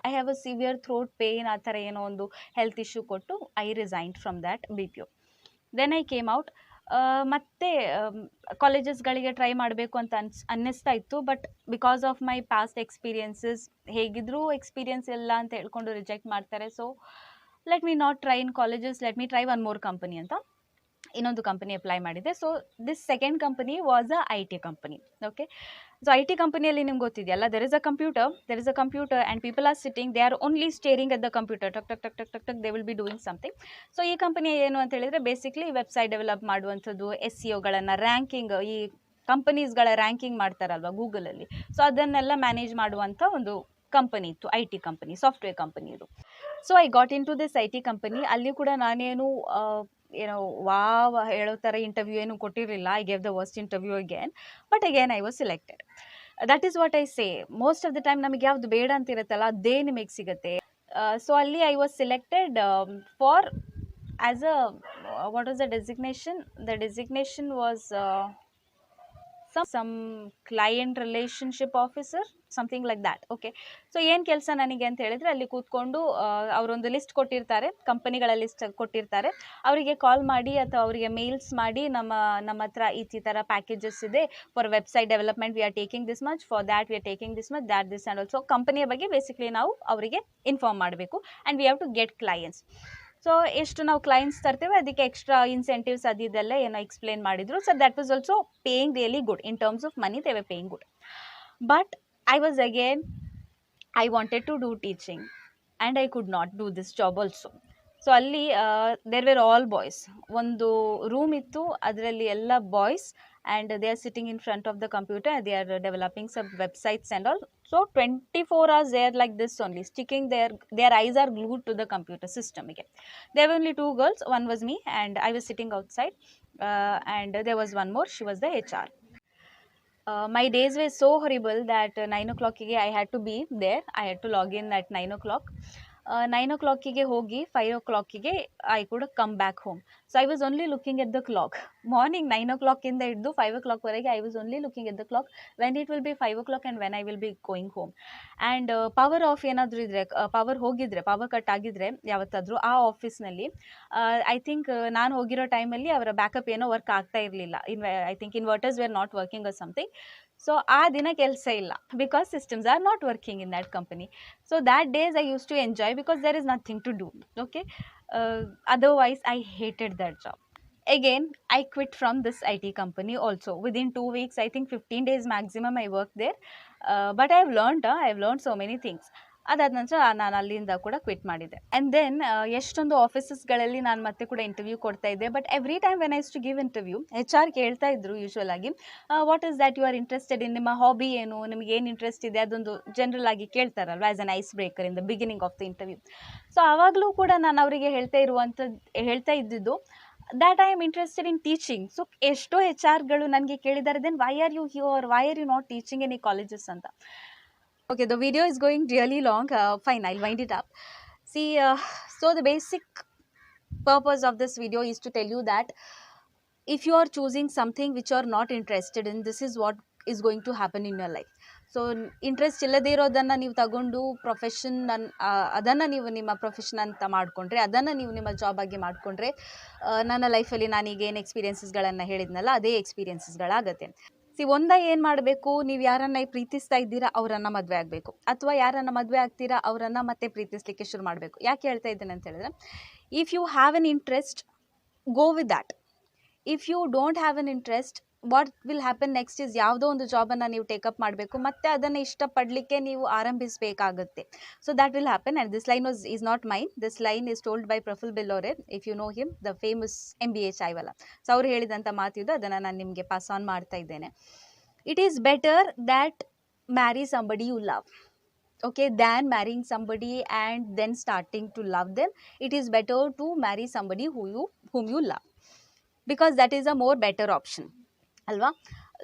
I have a severe throat pain, ಆ ಥರ ಏನೋ ಒಂದು ಹೆಲ್ತ್ ಇಶ್ಯೂ ಕೊಟ್ಟು I resigned from that BPO. Then I came out. ಮತ್ತು ಕಾಲೇಜಸ್ಗಳಿಗೆ ಟ್ರೈ ಮಾಡಬೇಕು ಅಂತ ಅನ್ನಿಸ್ತಾ ಇತ್ತು. But because of my past experiences, ಹೇಗಿದ್ದರೂ ಎಕ್ಸ್ಪೀರಿಯನ್ಸ್ ಇಲ್ಲ ಅಂತ ಹೇಳ್ಕೊಂಡು ರಿಜೆಕ್ಟ್ ಮಾಡ್ತಾರೆ. So let me not try in colleges, let me try one more company ಅಂತ ಇನ್ನೊಂದು ಕಂಪನಿ ಅಪ್ಲೈ ಮಾಡಿದೆ. So this second company was a IT company. Okay, so IT ಕಂಪನಿಯಲ್ಲಿ ನಿಮ್ಗೆ ಗೊತ್ತಿದೆಯಲ್ಲ, there is a computer and people are sitting, they are only staring at the computer, ಟಕ್ ಟಕ್ ಟಕ್ ಟಕ್ ಟಕ್ ಟಕ್ they will be doing something. So ಈ ಕಂಪನಿ ಏನು ಅಂತ ಹೇಳಿದರೆ, ಬೇಸಿಕ್ಲಿ ವೆಬ್ಸೈಟ್ ಡೆವಲಪ್ ಮಾಡುವಂಥದ್ದು, SEOಗಳನ್ನು ರ್ಯಾಂಕಿಂಗ್, ಈ ಕಂಪನೀಸ್ಗಳ ರ್ಯಾಂಕಿಂಗ್ ಮಾಡ್ತಾರಲ್ವ ಗೂಗಲಲ್ಲಿ, ಸೊ ಅದನ್ನೆಲ್ಲ ಮ್ಯಾನೇಜ್ ಮಾಡುವಂಥ ಒಂದು ಕಂಪನಿ ಇತ್ತು, IT ಕಂಪನಿ, ಸಾಫ್ಟ್ವೇರ್ ಕಂಪನಿ ಇದು. So I got in to this IT company. ಅಲ್ಲಿ ಕೂಡ ನಾನೇನು ಏನೋ ವಾವ್ ಹೇಳೋ ಥರ ಇಂಟರ್ವ್ಯೂ ಏನು ಕೊಟ್ಟಿರಲಿಲ್ಲ. I gave the worst interview again, but again I was selected. That is what I say, most of the time ನಮಗೆ ಯಾವ್ದು ಬೇಡ ಅಂತ ಇರುತ್ತಲ್ಲ ಅದೇ ನಿಮಗೆ ಸಿಗುತ್ತೆ. ಸೊ ಅಲ್ಲಿ I was selected far as a what was the designation? The designation was some client relationship officer, something like that. Okay, so ಏನು ಕೆಲಸ ನನಗೆ ಅಂತ ಹೇಳಿದ್ರೆ, ಅಲ್ಲಿ ಕೂತ್ಕೊಂಡು ಅವರೊಂದು ಲಿಸ್ಟ್ ಕೊಟ್ಟಿರ್ತಾರೆ, ಕಂಪನಿಗಳ ಲಿಸ್ಟ್ ಕೊಟ್ಟಿರ್ತಾರೆ. ಅವರಿಗೆ ಕಾಲ್ ಮಾಡಿ ಅಥವಾ ಅವರಿಗೆ ಮೇಲ್ಸ್ ಮಾಡಿ, ನಮ್ಮ ಹತ್ರ ಈ ಥರ ಪ್ಯಾಕೇಜಸ್ ಇದೆ, for website development we are taking this much, for that we are taking this much, that this and also ಕಂಪನಿಯ ಬಗ್ಗೆ ಬೇಸಿಕ್ಲಿ ನಾವು ಅವರಿಗೆ ಇನ್ಫಾರ್ಮ್ ಮಾಡಬೇಕು. And we have to get clients. So ಎಷ್ಟು ನಾವು ಕ್ಲೈಂಟ್ಸ್ ತರ್ತೇವೆ ಅದಕ್ಕೆ ಎಕ್ಸ್ಟ್ರಾ ಇನ್ಸೆಂಟಿವ್ಸ್ ಅದೆಲ್ಲ ಏನೋ ಎಕ್ಸ್ಪ್ಲೇನ್ ಮಾಡಿದ್ರು. So that was also paying really good in terms of money, they were paying good. But I was again, I wanted to do teaching and I could not do this job also. So ಅಲ್ಲಿ ದೇರ್ ವೇರ್ ಆಲ್ ಬಾಯ್ಸ್. ಒಂದು ರೂಮ್ ಇತ್ತು, ಅದರಲ್ಲಿ ಎಲ್ಲ boys, and they are sitting in front of the computer, they are developing some websites and all. So 24 hours they are like this only, sticking their eyes are glued to the computer system again. There were only 2 girls, one was me and I was sitting outside, and there was one more, she was the HR. My days were so horrible that 9 o'clock I had to be there. I had to log in at 9 o'clock. 9 o'clock ಹೋಗಿ 5 o'clock I could come back home. So I was only looking at the clock. Morning 9 o'clock ಇಂದ ಹಿಡಿದು 5 o'clock ವರೆಗೆ I was only looking at the clock when it will be 5 o'clock and when I will be going home. And power of ಏನಾದರೂ ಇದ್ದರೆ, ಪವರ್ ಹೋಗಿದ್ರೆ, ಪವರ್ ಕಟ್ ಆಗಿದ್ರೆ ಯಾವತ್ತಾದರೂ ಆ ಆಫೀಸ್ನಲ್ಲಿ, ಐ ಥಿಂಕ್ ನಾನು ಹೋಗಿರೋ ಟೈಮಲ್ಲಿ ಅವರ ಬ್ಯಾಕಪ್ ಏನೋ ವರ್ಕ್ ಆಗ್ತಾ ಇರಲಿಲ್ಲ. I think inverters were not working or something. So ಆ ದಿನ ಕೆಲಸ ಇಲ್ಲ, because systems are not working in that company. So that days I use to enjoy because there is nothing to do. Okay, otherwise I hated that job. Again I quit from this IT company also. Within 2 weeks, I think 15 days maximum I worked there, but I have learned so many things. ಅದಾದ ನಂತರ ನಾನು ಅಲ್ಲಿಂದ ಕೂಡ ಕ್ವಿಟ್ ಮಾಡಿದ್ದೆ. ಆ್ಯಂಡ್ ದೆನ್ ಎಷ್ಟೊಂದು ಆಫೀಸಸ್ಗಳಲ್ಲಿ ನಾನು ಮತ್ತೆ ಕೂಡ ಇಂಟರ್ವ್ಯೂ ಕೊಡ್ತಾ ಇದ್ದೆ. But every time when I to give interview, HR ಕೇಳ್ತಾ ಇದ್ರು ಯೂಶ್ವಲ್ ಆಗಿ, what is that you are interested in, ನಿಮ್ಮ ಹಾಬಿ ಏನು, ನಿಮಗೆ ಏನು ಇಂಟ್ರೆಸ್ಟ್ ಇದೆ, ಅದೊಂದು ಜನರಲ್ ಆಗಿ ಕೇಳ್ತಾರಲ್ವ, as an ice breaker in the beginning of the interview. So ಆವಾಗಲೂ ಕೂಡ ನಾನು ಅವರಿಗೆ ಹೇಳ್ತಾ ಇದ್ದಿದ್ದು that I am interested in teaching. So ಎಷ್ಟೋ HRಗಳು ನನಗೆ ಕೇಳಿದ್ದಾರೆ, then why are you here, why are you not teaching any colleges ಅಂತ. Okay, the video is going really long. Fine, I'll wind it up. See, so the basic purpose of this video is to tell you that if you are choosing something which you are not interested in, this is what is going to happen in your life. So interest ಇಲ್ಲದೇ ಇರೋದನ್ನು ನೀವು ತಗೊಂಡು ಪ್ರೊಫೆಷನ್, ಅದನ್ನು ನೀವು ನಿಮ್ಮ ಪ್ರೊಫೆಷನ್ ಅಂತ ಮಾಡಿಕೊಂಡ್ರೆ, ಅದನ್ನು ನೀವು ನಿಮ್ಮ ಜಾಬ್ ಆಗಿ ಮಾಡಿಕೊಂಡ್ರೆ, ನನ್ನ ಲೈಫಲ್ಲಿ ನಾನೀಗ ಏನು ಎಕ್ಸ್ಪೀರಿಯನ್ಸಸ್ಗಳನ್ನು ಹೇಳಿದ್ನಲ್ಲ ಅದೇ ಎಕ್ಸ್ಪೀರಿಯನ್ಸಸ್ಗಳಾಗತ್ತೆ. ಏನು ಮಾಡಬೇಕು, ನೀವು ಯಾರನ್ನ ಪ್ರೀತಿಸ್ತಾ ಇದ್ದೀರಾ ಅವರನ್ನು ಮದುವೆ ಆಗಬೇಕು, ಅಥವಾ ಯಾರನ್ನು ಮದುವೆ ಆಗ್ತೀರಾ ಅವರನ್ನು ಮತ್ತೆ ಪ್ರೀತಿಸಲಿಕ್ಕೆ ಶುರು ಮಾಡಬೇಕು. ಯಾಕೆ ಹೇಳ್ತಾ ಇದ್ದೇನೆ ಅಂತ ಹೇಳಿದ್ರೆ, if you have an interest, go with that. If you don't have an interest, what will happen next is, ಯಾವುದೋ ಒಂದು ಜಾಬನ್ನು ನೀವು ಟೇಕಪ್ ಮಾಡಬೇಕು, ಮತ್ತು ಅದನ್ನು ಇಷ್ಟಪಡಲಿಕ್ಕೆ ನೀವು ಆರಂಭಿಸಬೇಕಾಗುತ್ತೆ. So that will happen. And this line is not mine, this line is told by Praful Billore, if you know him, the famous MBA Chaiwala. So ಅವ್ರು ಹೇಳಿದಂಥ ಮಾತಿದ್ದು, ಅದನ್ನು ನಾನು ನಿಮಗೆ ಪಾಸ್ ಆನ್ ಮಾಡ್ತಾ ಇದ್ದೇನೆ. It is better that marry somebody you love, okay, than marrying somebody and then starting to love them. It is better to marry somebody whom you love, because that is a more better option ಅಲ್ವಾ.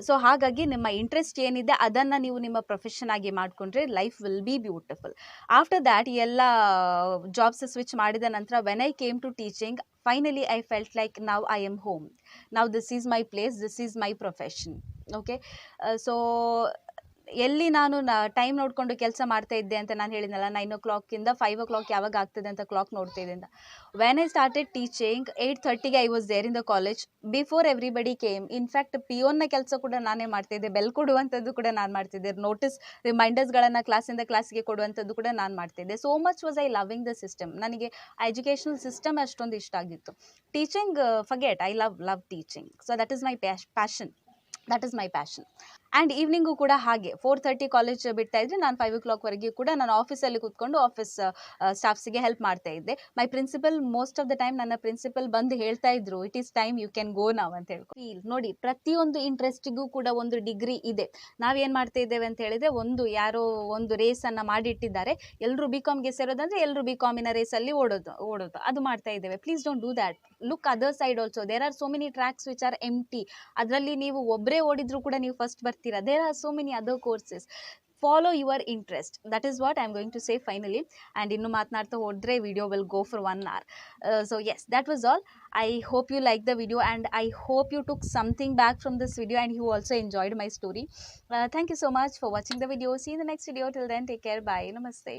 ಸೊ ಹಾಗಾಗಿ ನಿಮ್ಮ ಇಂಟ್ರೆಸ್ಟ್ ಏನಿದೆ ಅದನ್ನು ನೀವು ನಿಮ್ಮ ಪ್ರೊಫೆಷನ್ ಆಗಿ ಮಾಡಿಕೊಂಡ್ರೆ life will be beautiful. After that ಎಲ್ಲ ಜಾಬ್ಸ್ ಸ್ವಿಚ್ ಮಾಡಿದ ನಂತರ when I came to teaching, finally I felt like now I am home, now this is my place, this is my profession. Okay, so ಎಲ್ಲಿ ನಾನು ಟೈಮ್ ನೋಡಿಕೊಂಡು ಕೆಲಸ ಮಾಡ್ತಾ ಇದ್ದೆ ಅಂತ ನಾನು ಹೇಳಿದ್ನಲ್ಲ, 9 o'clock ಇಂದ 5 o'clock ಯಾವಾಗ ಆಗ್ತದೆ ಅಂತ ಕ್ಲಾಕ್ ನೋಡ್ತಾ ಇದ್ದೆ ಅಂತ. When I started teaching 8:30 I was there in the college before everybody came. In fact ಪಿಯೋನ್ನ ಕೆಲಸ ಕೂಡ ನಾನೇ ಮಾಡ್ತಿದ್ದೆ, ಬೆಲ್ ಕೊಡುವಂಥದ್ದು ಕೂಡ ನಾನು ಮಾಡ್ತಿದ್ದೆ, ನೋಟಿಸ್ ರಿಮೈಂಡರ್ಸ್ಗಳನ್ನು ಕ್ಲಾಸಿಂದ ಕ್ಲಾಸ್ಗೆ ಕೊಡುವಂಥದ್ದು ಕೂಡ ನಾನು ಮಾಡ್ತಿದ್ದೆ. So much was I loving the system. ನನಗೆ ಎಜುಕೇಷನಲ್ ಸಿಸ್ಟಮ್ ಅಷ್ಟೊಂದು ಇಷ್ಟ ಆಗಿತ್ತು. Teaching forget, I love teaching. So that is my passion. And evening ಕೂಡ ಹಾಗೆ 4:30 ಕಾಲೇಜ್ ಬಿಡ್ತಾ ಇದ್ದರೆ ನಾನು 5 o'clockವರೆಗೆ ಕೂಡ ನಾನು ಆಫೀಸಲ್ಲಿ ಕೂತ್ಕೊಂಡು ಆಫೀಸ್ ಸ್ಟಾಫ್ಸಿಗೆ ಹೆಲ್ಪ್ ಮಾಡ್ತಾ ಇದ್ದೆ. My principal most of the time ನನ್ನ ಪ್ರಿನ್ಸಿಪಲ್ ಬಂದು ಹೇಳ್ತಾ ಇದ್ರು, it is time you can go now ಅಂತ ಹೇಳ್ಕೊ. ನೋಡಿ, ಪ್ರತಿಯೊಂದು ಇಂಟ್ರೆಸ್ಟಿಗೂ ಕೂಡ ಒಂದು ಡಿಗ್ರಿ ಇದೆ. ನಾವೇನು ಮಾಡ್ತಾ ಇದ್ದೇವೆ ಅಂತ ಹೇಳಿದ್ರೆ, ಯಾರೋ ಒಂದು ರೇಸನ್ನು ಮಾಡಿಟ್ಟಿದ್ದಾರೆ, ಎಲ್ಲರೂ BComಗೆ ಸೇರೋದಂದ್ರೆ ಎಲ್ಲರೂ BCoಮಿನ ರೇಸಲ್ಲಿ ಓಡೋದು ಅದು ಮಾಡ್ತಾ ಇದ್ದೇವೆ. Please don't do that. Look other side also, there are so many tracks which are empty. ಅದರಲ್ಲಿ ನೀವು ಒಬ್ಬರೇ ಓಡಿದ್ರು ಕೂಡ ನೀವು ಫಸ್ಟ್ ಬರ್ತೀರಾ. There are so many other courses. Follow your interest. That is what I am going to say finally. And innu matnadta hodre video will go for 1 hour. So yes, that was all. I hope you liked the video, and I hope you took something back from this video and you also enjoyed my story. Thank you so much for watching the video. See you in the next video. Till then, take care. Bye. Namaste.